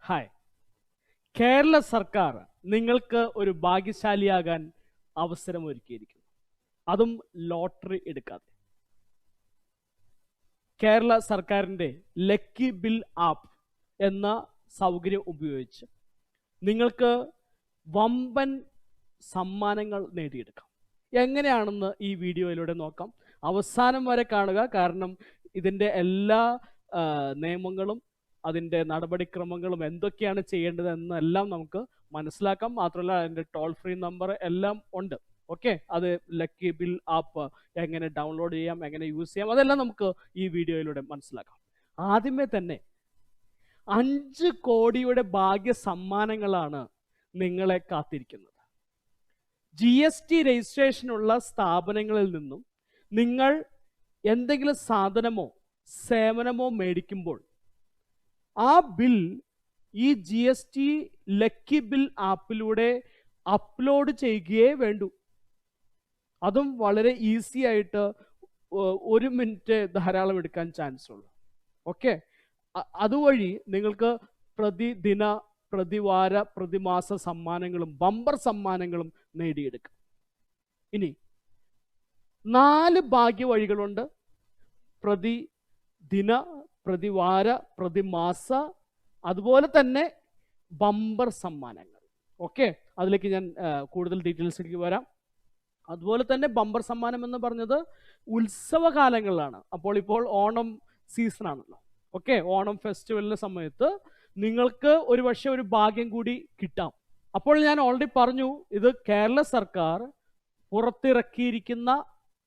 Hi. Kerala സർക്കാർ നിങ്ങൾക്ക് ഒരു ഭാഗ്യശാലിയാകാൻ അവസരമൊരുക്കിയിരിക്കുന്നു. അതും ലോട്ടറി എടുക്കാതെ. കേരള സർക്കാരിൻ്റെ ലക്കി ബിൽ ആപ്പ് എന്ന സൗകര്യം ഉപയോഗിച്ച് നിങ്ങൾക്ക് വമ്പൻ സമ്മാനങ്ങൾ നേടിയെടുക്കാം. എങ്ങനെയാണെന്ന് ഈ വീഡിയോയിലൂടെ നോക്കാം. അവസാനം വരെ കാണുക, കാരണം ഇതിൻ്റെ എല്ലാ നിയമങ്ങളും അതിൻ്റെ നടപടിക്രമങ്ങളും എന്തൊക്കെയാണ് ചെയ്യേണ്ടത് എന്നെല്ലാം നമുക്ക് മനസ്സിലാക്കാം. മാത്രമല്ല അതിൻ്റെ ടോൾ ഫ്രീ നമ്പർ എല്ലാം ഉണ്ട്. ഓക്കെ, അത് ലക്കി ബിൽ ആപ്പ് എങ്ങനെ ഡൗൺലോഡ് ചെയ്യാം, എങ്ങനെ യൂസ് ചെയ്യാം, അതെല്ലാം നമുക്ക് ഈ വീഡിയോയിലൂടെ മനസ്സിലാക്കാം. ആദ്യമേ തന്നെ 5 കോടിയുടെ ഭാഗ്യ സമ്മാനങ്ങളാണ് നിങ്ങളെ കാത്തിരിക്കുന്നത്. GST രജിസ്ട്രേഷനുള്ള സ്ഥാപനങ്ങളിൽ നിന്നും നിങ്ങൾ എന്തെങ്കിലും സാധനമോ സേവനമോ മേടിക്കുമ്പോൾ ആ ബിൽ ഈ GST ലക്കി ബിൽ ആപ്പിലൂടെ അപ്ലോഡ് ചെയ്യുകയേ വേണ്ടൂ. അതും വളരെ ഈസി ആയിട്ട് 1 മിനിറ്റ് ധാരാളം എടുക്കാൻ ചാൻസ് ഉള്ളൂ. ഓക്കെ, അതുവഴി നിങ്ങൾക്ക് പ്രതിദിന, പ്രതിവാര, പ്രതിമാസ സമ്മാനങ്ങളും ബമ്പർ സമ്മാനങ്ങളും നേടിയെടുക്കാം. ഇനി 4 ഭാഗ്യ വഴികളുണ്ട്. പ്രതിദിന, പ്രതിവാര, പ്രതിമാസ, അതുപോലെ തന്നെ ബമ്പർ സമ്മാനങ്ങൾ. ഓക്കെ, അതിലേക്ക് ഞാൻ കൂടുതൽ ഡീറ്റെയിൽസിലേക്ക് വരാം. അതുപോലെ തന്നെ ബമ്പർ സമ്മാനം എന്ന് പറഞ്ഞത് ഉത്സവകാലങ്ങളിലാണ്. ഇപ്പോൾ ഓണം സീസൺ ആണല്ലോ. ഓക്കെ, ഓണം ഫെസ്റ്റിവലിൻ്റെ സമയത്ത് നിങ്ങൾക്ക് ഒരുപക്ഷെ ഒരു ഭാഗ്യം കൂടി കിട്ടാം. അപ്പോൾ ഞാൻ ഓൾറെഡി പറഞ്ഞു, ഇത് കേരള സർക്കാർ പുറത്തിറക്കിയിരിക്കുന്ന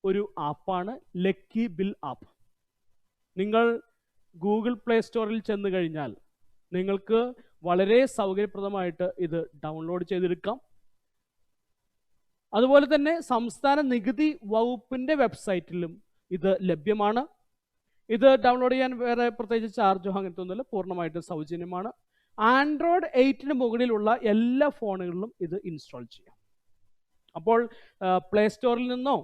ഒരു ആപ്പാണ് ലക്കി ബിൽ ആപ്പ്. നിങ്ങൾ ഗൂഗിൾ പ്ലേ സ്റ്റോറിൽ ചെന്ന് കഴിഞ്ഞാൽ നിങ്ങൾക്ക് വളരെ സൗകര്യപ്രദമായിട്ട് ഇത് ഡൗൺലോഡ് ചെയ്തെടുക്കാം. അതുപോലെ തന്നെ സംസ്ഥാന നികുതി വകുപ്പിൻ്റെ വെബ്സൈറ്റിലും ഇത് ലഭ്യമാണ്. ഇത് ഡൗൺലോഡ് ചെയ്യാൻ വേറെ പ്രത്യേകിച്ച് ചാർജോ അങ്ങനത്തെ ഒന്നുമില്ല, പൂർണ്ണമായിട്ട് സൗജന്യമാണ്. ആൻഡ്രോയിഡ് 8 മുകളിലുള്ള എല്ലാ ഫോണുകളിലും ഇത് ഇൻസ്റ്റാൾ ചെയ്യാം. അപ്പോൾ പ്ലേ സ്റ്റോറിൽ നിന്നോ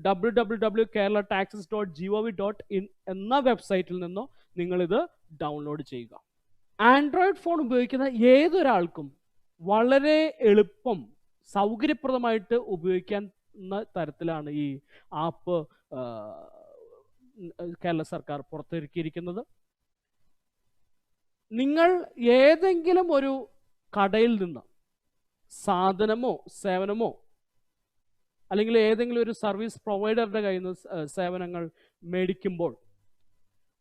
www.keralataxes.gov.in എന്ന വെബ്സൈറ്റിൽ നിന്നോ നിങ്ങളിത് ഡൗൺലോഡ് ചെയ്യുക. ആൻഡ്രോയിഡ് ഫോൺ ഉപയോഗിക്കുന്ന ഏതൊരാൾക്കും വളരെ എളുപ്പം, സൗകര്യപ്രദമായിട്ട് ഉപയോഗിക്കുന്ന തരത്തിലാണ് ഈ ആപ്പ് കേരള സർക്കാർ പുറത്തിറക്കിയിരിക്കുന്നത്. നിങ്ങൾ ഏതെങ്കിലും ഒരു കടയിൽ നിന്ന് സാധനമോ സേവനമോ അല്ലെങ്കിൽ ഏതെങ്കിലും ഒരു സർവീസ് പ്രൊവൈഡറുടെ കയ്യിൽ നിന്ന് സേവനങ്ങൾ മേടിക്കുമ്പോൾ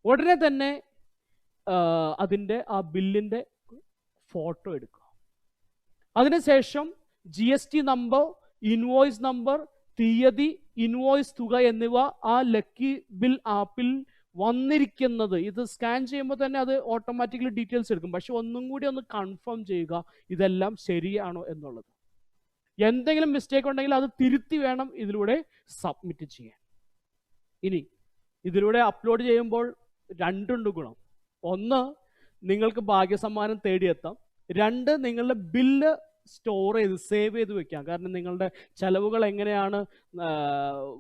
ഉടനെ തന്നെ അതിൻ്റെ ആ ബില്ലിൻ്റെ ഫോട്ടോ എടുക്കുക. അതിനുശേഷം GST നമ്പർ, ഇൻവോയ്സ് നമ്പർ, തീയതി, ഇൻവോയ്സ് തുക എന്നിവ ആ ലക്കി ബിൽ ആപ്പിൽ വന്നിരിക്കുന്നത് ഇത് സ്കാൻ ചെയ്യുമ്പോൾ തന്നെ അത് ഓട്ടോമാറ്റിക്കലി ഡീറ്റെയിൽസ് എടുക്കും. പക്ഷെ ഒന്നും കൂടി ഒന്ന് കൺഫേം ചെയ്യുക ഇതെല്ലാം ശരിയാണോ എന്നുള്ളത്. എന്തെങ്കിലും മിസ്റ്റേക്ക് ഉണ്ടെങ്കിൽ അത് തിരുത്തി വേണം ഇതിലൂടെ സബ്മിറ്റ് ചെയ്യാൻ. ഇനി ഇതിലൂടെ അപ്ലോഡ് ചെയ്യുമ്പോൾ 2 ഗുണം. 1, നിങ്ങൾക്ക് ഭാഗ്യസമ്മാനം തേടിയെത്താം. 2, നിങ്ങളുടെ ബില്ല് സ്റ്റോർ ചെയ്ത് സേവ് ചെയ്ത് വെക്കാം. കാരണം നിങ്ങളുടെ ചെലവുകൾ എങ്ങനെയാണ്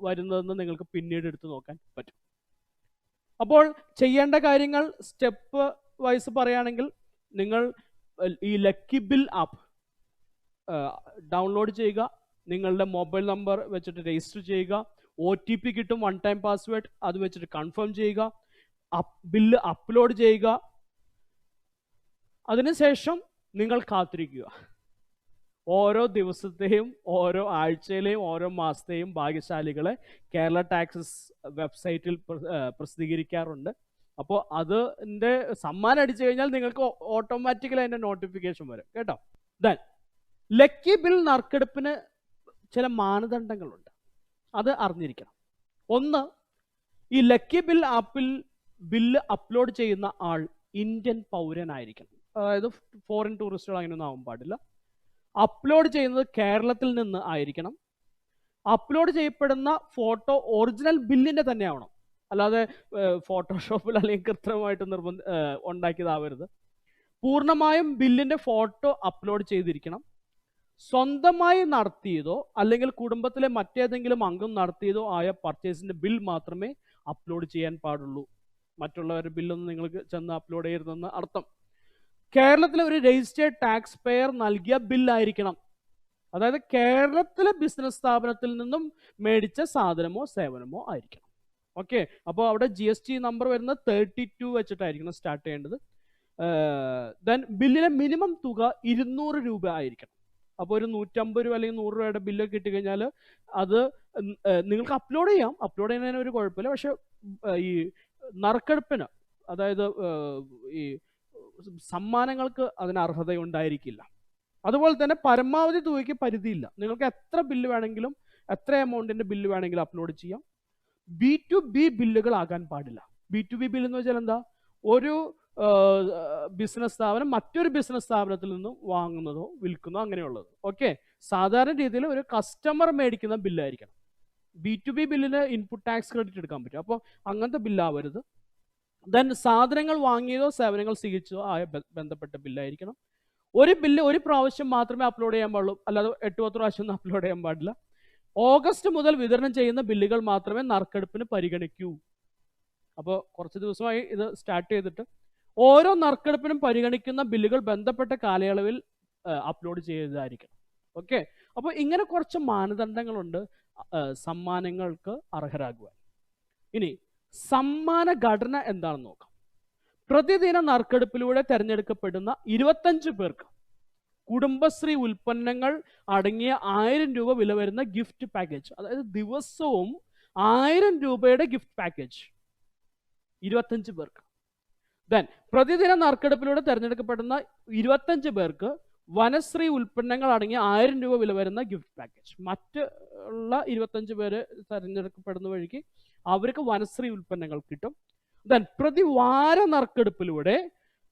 വരുന്നതെന്ന് നിങ്ങൾക്ക് പിന്നീട് എടുത്ത് നോക്കാൻ പറ്റും. അപ്പോൾ ചെയ്യേണ്ട കാര്യങ്ങൾ സ്റ്റെപ്പ് വൈസ് പറയുകയാണെങ്കിൽ, നിങ്ങൾ ഈ ലക്കി ബിൽ ആപ്പ് ഡൗൺലോഡ് ചെയ്യുക, നിങ്ങളുടെ മൊബൈൽ നമ്പർ വെച്ചിട്ട് രജിസ്റ്റർ ചെയ്യുക, OTP കിട്ടും, 1 ടൈം പാസ്വേഡ്, അത് വെച്ചിട്ട് കൺഫേം ചെയ്യുക, ബില്ല് അപ്ലോഡ് ചെയ്യുക. അതിനുശേഷം നിങ്ങൾ കാത്തിരിക്കുക. ഓരോ ദിവസത്തെയും, ഓരോ ആഴ്ചയിലെയും, ഓരോ മാസത്തെയും ഭാഗ്യശാലികളെ കേരള ടാക്സസ് വെബ്സൈറ്റിൽ പ്രസിദ്ധീകരിക്കാറുണ്ട്. അപ്പോൾ അതിൻ്റെ സമ്മാനം അടിച്ചു കഴിഞ്ഞാൽ നിങ്ങൾക്ക് ഓട്ടോമാറ്റിക്കലി അതിൻ്റെ നോട്ടിഫിക്കേഷൻ വരും കേട്ടോ. ദെൻ ലക്കി ബിൽ നറുക്കെടുപ്പിന് ചില മാനദണ്ഡങ്ങളുണ്ട്, അത് അറിഞ്ഞിരിക്കണം. 1, ഈ ലക്കി ബിൽ ആപ്പിൽ ബില്ല് അപ്ലോഡ് ചെയ്യുന്ന ആൾ ഇന്ത്യൻ പൗരനായിരിക്കണം. അതായത് ഫോറിൻ ടൂറിസ്റ്റുകൾ അങ്ങനെയൊന്നും ആവാൻ പാടില്ല. അപ്ലോഡ് ചെയ്യുന്നത് കേരളത്തിൽ നിന്ന് ആയിരിക്കണം. അപ്ലോഡ് ചെയ്യപ്പെടുന്ന ഫോട്ടോ ഒറിജിനൽ ബില്ലിൻ്റെ തന്നെ ആവണം, അല്ലാതെ ഫോട്ടോഷോപ്പിൽ അല്ലെങ്കിൽ കൃത്രിമമായിട്ട് ഉണ്ടാക്കിയതാവരുത്. പൂർണ്ണമായും ബില്ലിൻ്റെ ഫോട്ടോ അപ്ലോഡ് ചെയ്തിരിക്കണം. സ്വന്തമായി നടത്തിയതോ അല്ലെങ്കിൽ കുടുംബത്തിലെ മറ്റേതെങ്കിലും അംഗം നടത്തിയതോ ആയ പർച്ചേസിൻ്റെ ബിൽ മാത്രമേ അപ്ലോഡ് ചെയ്യാൻ പാടുള്ളൂ. മറ്റുള്ളവരുടെ ബില്ലൊന്നും നിങ്ങൾക്ക് ചെന്ന് അപ്ലോഡ് ചെയ്യരുതെന്ന് അർത്ഥം. കേരളത്തിലെ ഒരു രജിസ്റ്റേർഡ് ടാക്സ് പെയർ നൽകിയ ബില്ലായിരിക്കണം. അതായത് കേരളത്തിലെ ബിസിനസ് സ്ഥാപനത്തിൽ നിന്നും മേടിച്ച സാധനമോ സേവനമോ ആയിരിക്കണം. ഓക്കെ, അപ്പോൾ അവിടെ GST നമ്പർ വരുന്നത് 32 വെച്ചിട്ടായിരിക്കണം സ്റ്റാർട്ട് ചെയ്യേണ്ടത്. ദെൻ ബില്ലിലെ മിനിമം തുക 200 രൂപ ആയിരിക്കണം. അപ്പോൾ ഒരു 150 രൂപ അല്ലെങ്കിൽ 100 രൂപയുടെ ബില്ല് കിട്ടിക്കഴിഞ്ഞാൽ അത് നിങ്ങൾക്ക് അപ്ലോഡ് ചെയ്യാം, അപ്ലോഡ് ചെയ്യുന്നതിന് ഒരു കുഴപ്പമില്ല. പക്ഷെ ഈ നറുക്കെടുപ്പിന്, അതായത് ഈ സമ്മാനങ്ങൾക്ക് അതിന് അർഹതയുണ്ടായിരിക്കില്ല. അതുപോലെ തന്നെ പരമാവധി തുകയ്ക്ക് പരിധിയില്ല. നിങ്ങൾക്ക് എത്ര ബില്ല് വേണമെങ്കിലും, എത്ര എമൗണ്ടിന്റെ ബില്ല് വേണമെങ്കിലും അപ്ലോഡ് ചെയ്യാം. B2B ബില്ലുകളാകാൻ പാടില്ല. B2B ബില്ല് എന്ന് വെച്ചാൽ എന്താ? ഒരു ബിസിനസ് സ്ഥാപനം മറ്റൊരു ബിസിനസ് സ്ഥാപനത്തിൽ നിന്നും വാങ്ങുന്നതോ വിൽക്കുന്നതോ അങ്ങനെയുള്ളത്. ഓക്കെ, സാധാരണ രീതിയിൽ ഒരു കസ്റ്റമർ മേടിക്കുന്ന ബില്ലായിരിക്കണം. B2B ബില്ലിന് ഇൻപുട്ട് ടാക്സ് ക്രെഡിറ്റ് എടുക്കാൻ പറ്റും. അപ്പോൾ അങ്ങനത്തെ ബില്ലാവരുത്. ദെൻ സാധനങ്ങൾ വാങ്ങിയതോ സേവനങ്ങൾ സ്വീകരിച്ചതോ ആയ ബന്ധപ്പെട്ട ബില്ലായിരിക്കണം. ഒരു ബില്ല് ഒരു പ്രാവശ്യം മാത്രമേ അപ്ലോഡ് ചെയ്യാൻ പാടുള്ളൂ, അല്ലാതെ 8-10 പ്രാവശ്യം ഒന്നും അപ്ലോഡ് ചെയ്യാൻ പാടില്ല. ഓഗസ്റ്റ് മുതൽ വിതരണം ചെയ്യുന്ന ബില്ലുകൾ മാത്രമേ നറുക്കെടുപ്പിന് പരിഗണിക്കൂ. അപ്പോൾ കുറച്ച് ദിവസമായി ഇത് സ്റ്റാർട്ട് ചെയ്തിട്ട് ഓരോ നറുക്കെടുപ്പിനും പരിഗണിക്കുന്ന ബില്ലുകൾ ബന്ധപ്പെട്ട കാലയളവിൽ അപ്ലോഡ് ചെയ്തതായിരിക്കണം. ഓക്കെ, അപ്പോൾ ഇങ്ങനെ കുറച്ച് മാനദണ്ഡങ്ങളുണ്ട് സമ്മാനങ്ങൾക്ക് അർഹരാകുവാൻ. ഇനി സമ്മാന ഘടന എന്താണെന്ന് നോക്കാം. പ്രതിദിന നറുക്കെടുപ്പിലൂടെ തിരഞ്ഞെടുക്കപ്പെടുന്ന 25 പേർക്ക് കുടുംബശ്രീ ഉൽപ്പന്നങ്ങൾ അടങ്ങിയ 1000 രൂപ വില വരുന്ന ഗിഫ്റ്റ് പാക്കേജ്, അതായത് ദിവസവും 1000 രൂപയുടെ ഗിഫ്റ്റ് പാക്കേജ് 25 പേർക്ക്. ദെൻ പ്രതിദിന നറുക്കെടുപ്പിലൂടെ തിരഞ്ഞെടുക്കപ്പെടുന്ന 25 പേർക്ക് വനശ്രീ ഉൽപ്പന്നങ്ങൾ അടങ്ങിയ 1000 രൂപ വില വരുന്ന ഗിഫ്റ്റ് പാക്കേജ്. മറ്റുള്ള 25 പേര് തിരഞ്ഞെടുക്കപ്പെടുന്ന വഴിക്ക് അവർക്ക് വനശ്രീ ഉൽപ്പന്നങ്ങൾ കിട്ടും. ദെൻ പ്രതിവാര നറുക്കെടുപ്പിലൂടെ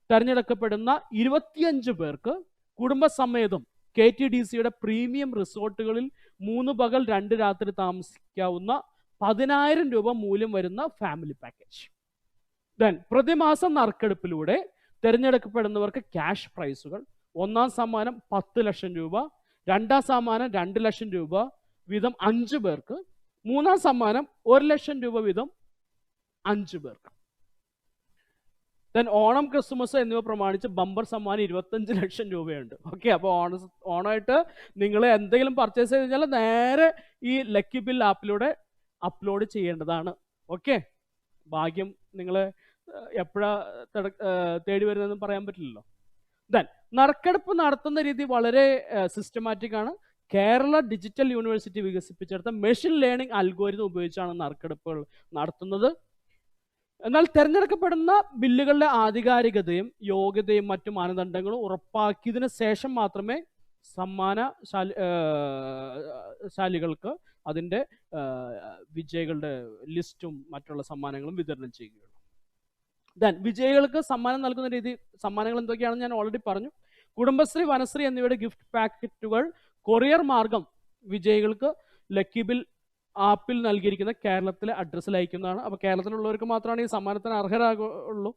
തിരഞ്ഞെടുക്കപ്പെടുന്ന 25 പേർക്ക് കുടുംബസമേതം KTDCയുടെ പ്രീമിയം റിസോർട്ടുകളിൽ 3 പകൽ 2 രാത്രി താമസിക്കാവുന്ന 10,000 രൂപ മൂല്യം വരുന്ന ഫാമിലി പാക്കേജ്. ദെൻ പ്രതിമാസം നറുക്കെടുപ്പിലൂടെ തിരഞ്ഞെടുക്കപ്പെടുന്നവർക്ക് ക്യാഷ് പ്രൈസുകൾ. ഒന്നാം സമ്മാനം 10 ലക്ഷം രൂപ, രണ്ടാം സമ്മാനം 2 ലക്ഷം രൂപ വീതം 5 പേർക്ക്, മൂന്നാം സമ്മാനം 1 ലക്ഷം രൂപ വീതം 5 പേർക്ക്. ദെൻ ഓണം, ക്രിസ്മസ് എന്നിവ പ്രമാണിച്ച് ബമ്പർ സമ്മാനം 25 ലക്ഷം രൂപയുണ്ട്. ഓക്കെ, അപ്പോൾ ഓണമായിട്ട് നിങ്ങൾ എന്തെങ്കിലും പർച്ചേസ് ചെയ്ത് കഴിഞ്ഞാൽ നേരെ ഈ ലക്കി ബിൽ ആപ്പിലൂടെ അപ്ലോഡ് ചെയ്യേണ്ടതാണ്. ഓക്കെ, ഭാഗ്യം നിങ്ങൾ എപ്പോഴാ തേടി വരുന്നതെന്ന് പറയാൻ പറ്റില്ലല്ലോ. ദെൻ നറുക്കെടുപ്പ് നടത്തുന്ന രീതി വളരെ സിസ്റ്റമാറ്റിക് ആണ്. കേരള ഡിജിറ്റൽ യൂണിവേഴ്സിറ്റി വികസിപ്പിച്ചെടുത്ത മെഷീൻ ലേണിംഗ് അൽഗോരിതം ഉപയോഗിച്ചാണ് നറുക്കെടുപ്പുകൾ നടത്തുന്നത്. എന്നാൽ തിരഞ്ഞെടുക്കപ്പെടുന്ന ബില്ലുകളുടെ ആധികാരികതയും യോഗ്യതയും മറ്റു മാനദണ്ഡങ്ങളും ഉറപ്പാക്കിയതിനു ശേഷം മാത്രമേ ശാലികൾക്ക് അതിൻ്റെ വിജയികളുടെ ലിസ്റ്റും മറ്റുള്ള സമ്മാനങ്ങളും വിതരണം ചെയ്യുകയുള്ളൂ. ദെൻ വിജയികൾക്ക് സമ്മാനം നൽകുന്ന രീതി, സമ്മാനങ്ങൾ എന്തൊക്കെയാണെന്ന് ഞാൻ ഓൾറെഡി പറഞ്ഞു. കുടുംബശ്രീ, വനശ്രീ എന്നിവയുടെ ഗിഫ്റ്റ് പാക്കറ്റുകൾ കൊറിയർ മാർഗം വിജയികൾക്ക് ലക്കി ബിൽ ആപ്പിൽ നൽകിയിരിക്കുന്ന കേരളത്തിലെ അഡ്രസ്സിൽ അയക്കുന്നതാണ്. അപ്പോൾ കേരളത്തിലുള്ളവർക്ക് മാത്രമാണ് ഈ സമ്മാനത്തിന് അർഹരാകുള്ളൂ.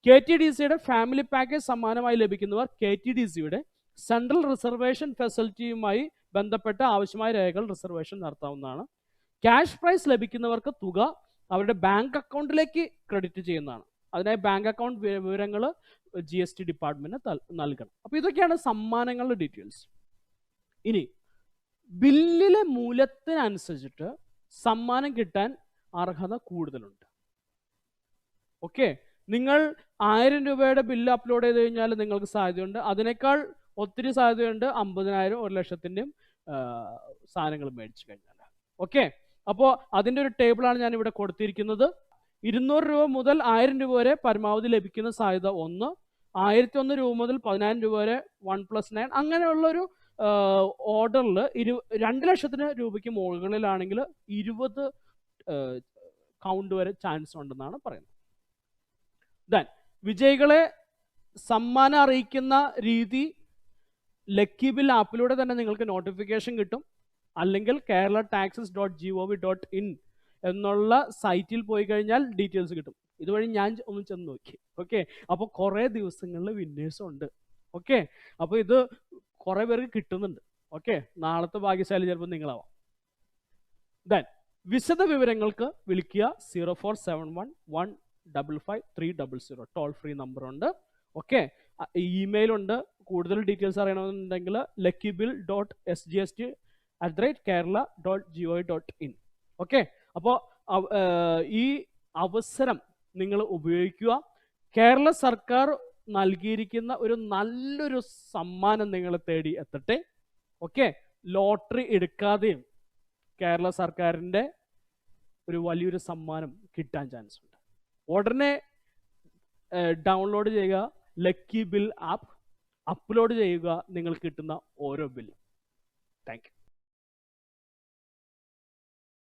KTDCയുടെ ഫാമിലി പാക്കേജ് സമ്മാനമായി ലഭിക്കുന്നവർ KTDCയുടെ സെൻട്രൽ റിസർവേഷൻ ഫെസിലിറ്റിയുമായി ബന്ധപ്പെട്ട ആവശ്യമായ രേഖകൾ റിസർവേഷൻ നടത്താവുന്നതാണ്. ക്യാഷ് പ്രൈസ് ലഭിക്കുന്നവർക്ക് തുക അവരുടെ ബാങ്ക് അക്കൗണ്ടിലേക്ക് ക്രെഡിറ്റ് ചെയ്യുന്നതാണ്. അതിനായി ബാങ്ക് അക്കൗണ്ട് വിവരങ്ങൾ GST ഡിപ്പാർട്ട്മെന്റിന് നൽകണം. അപ്പോൾ ഇതൊക്കെയാണ് സമ്മാനങ്ങളുടെ ഡീറ്റെയിൽസ്. ഇനി ബില്ലിലെ മൂല്യത്തിനനുസരിച്ചിട്ട് സമ്മാനം കിട്ടാൻ അർഹത കൂടുതലുണ്ട്. ഓക്കെ, നിങ്ങൾ 1000 രൂപയുടെ ബില്ല് അപ്ലോഡ് ചെയ്ത് കഴിഞ്ഞാൽ നിങ്ങൾക്ക് സാധ്യതയുണ്ട്, അതിനേക്കാൾ ഒത്തിരി സാധ്യതയുണ്ട് 50,000 1 ലക്ഷത്തിൻ്റെയും സാധനങ്ങൾ മേടിച്ചു കഴിഞ്ഞാൽ. ഓക്കെ, അപ്പോൾ അതിൻ്റെ ഒരു ടേബിളാണ് ഞാൻ ഇവിടെ കൊടുത്തിരിക്കുന്നത്. 200 രൂപ മുതൽ 1000 രൂപ വരെ പരമാവധി ലഭിക്കുന്ന സാധ്യത 1, 1001 രൂപ മുതൽ 10,000 രൂപ വരെ 1+9, അങ്ങനെയുള്ളൊരു ഓർഡറിൽ 2 ലക്ഷത്തിന് രൂപയ്ക്ക് മുകളിലാണെങ്കിൽ 20 കൗണ്ട് വരെ ചാൻസ് ഉണ്ടെന്നാണ് പറയുന്നത്. ദെൻ വിജയികളെ സമ്മാനം അറിയിക്കുന്ന രീതി ലക്കി ബിൽ ആപ്പിലൂടെ തന്നെ നിങ്ങൾക്ക് നോട്ടിഫിക്കേഷൻ കിട്ടും, അല്ലെങ്കിൽ keralataxes.gov.in എന്നുള്ള സൈറ്റിൽ പോയി കഴിഞ്ഞാൽ ഡീറ്റെയിൽസ് കിട്ടും. ഇതുവഴി ഞാൻ ഒന്ന് ചെന്ന് നോക്കി. ഓക്കെ, അപ്പോൾ കുറേ ദിവസങ്ങളിൽ വിന്നേഴ്സും ഉണ്ട്. ഓക്കെ, അപ്പോൾ ഇത് കുറേ പേർക്ക് കിട്ടുന്നുണ്ട്. ഓക്കെ, നാളത്തെ ഭാഗ്യശാലി ചിലപ്പോൾ നിങ്ങളാവാം. ദെൻ വിശദ വിവരങ്ങൾക്ക് വിളിക്കുക 0471 155 300 ടോൾ ഫ്രീ നമ്പറുണ്ട്. ഓക്കെ, ഇമെയിൽ ഉണ്ട്. കൂടുതൽ ഡീറ്റെയിൽസ് അറിയണമെന്നുണ്ടെങ്കിൽ luckybill.sgst@kerala.gov.in. ഓക്കെ, അപ്പോൾ ഈ അവസരം നിങ്ങൾ ഉപയോഗിക്കുക. കേരള സർക്കാർ നൽകിയിരിക്കുന്ന ഒരു നല്ലൊരു സമ്മാനം നിങ്ങളെ തേടി എത്തട്ടെ. ഓക്കെ, ലോട്ടറി എടുക്കാതെയും കേരള സർക്കാരിൻ്റെ ഒരു വലിയൊരു സമ്മാനം കിട്ടാൻ ചാൻസ് ഉണ്ട്. ഉടനെ ഡൗൺലോഡ് ചെയ്യുക ലക്കി ബിൽ ആപ്പ്, അപ്ലോഡ് ചെയ്യുക നിങ്ങൾക്ക് കിട്ടുന്ന ഓരോ ബില്ലും. Thank you.